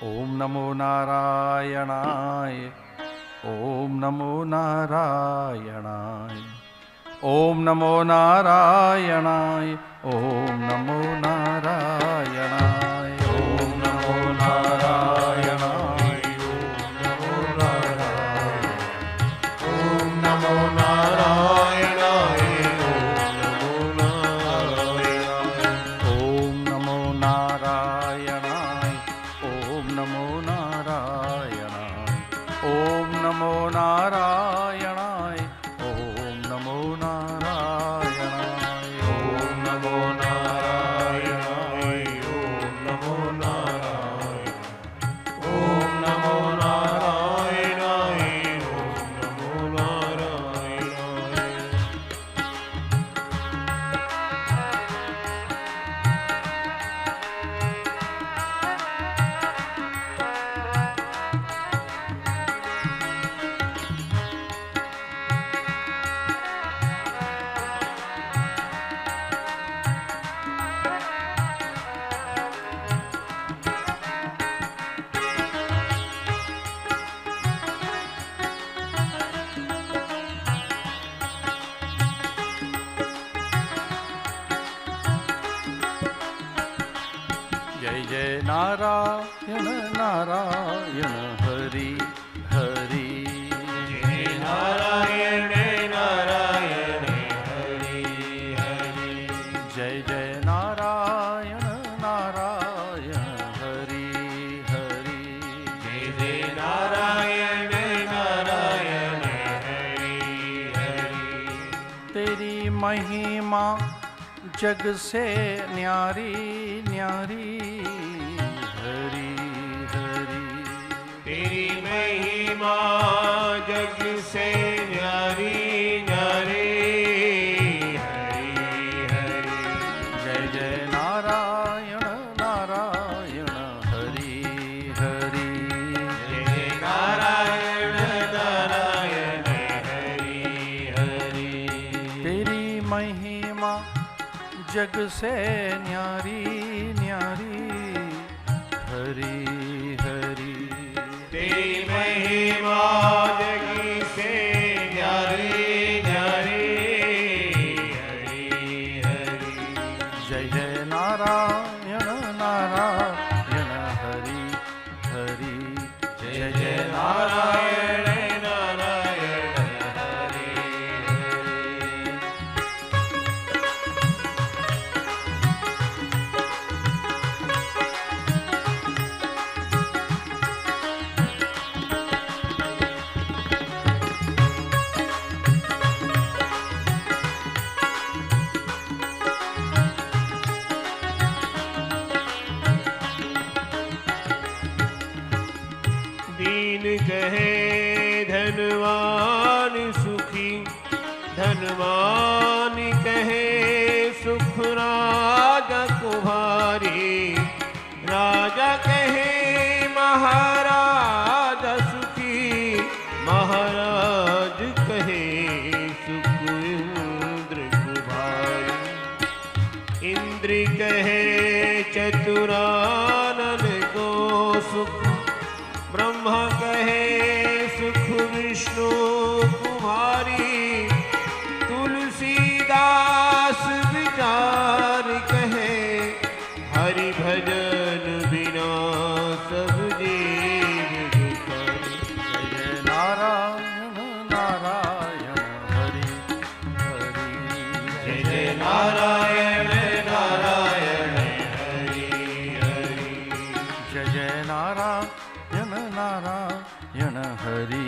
ओम नमो नारायणाय। ओम नमो नारायणाय। ओम नमो नारायणाय। ओम नमो नारायणाय। ओम नमो नारायणाय। ओम नमो नारायणाय। ओम नमो नारायणाय। ओम नमो नारायणाय। ओम नमो नारायणाय। ओम नमो नारायणाय। ओम नमो नारायणाय। ओम नमो नारायणाय। ओम नमो नारायणाय। ओम नमो नारायणाय। जय जय नारायण नारायण हरि हरि। जय नारायण नारायण हरि हरि। जय जय नारायण नारायण हरि हरि। जय जय नारायण नारायण हरि हरि। तेरी महिमा जग से न्यारी न्यारी हरि हरि। तेरी महिमा जग से न्यारी न्यारी हरि हरि। जय जय नारायण नारायण हरि हरि। जय जय नारायण नारायण हरि हरि। तेरी महिमा जग से न्यारी न्यारी हरि हरि। तेरी महिमा जग से न्यारी न्यारी हरि हरि। जय जय नारायण नारायण हरि हरि। जय जय नारायण नारायण हरि हरि। दीन कहे धनवान सुखी, धनवान कहे सुख राजा कुमारी, राजा कहे महाराज सुखी, महाराज कहे सुख इंद्र कुमारी, इंद्र कहे चतुरानन को सुख, ब्रह्मा कहे सुख विष्णु कुमारी, तुलसीदास विचार कहे हरि भजन बिना सब जीव दुखारी। जय नारायण नारायण हरि हरि। जय जय नारायण नारायण हरि हरि। जय जय नारायण नारायण हरि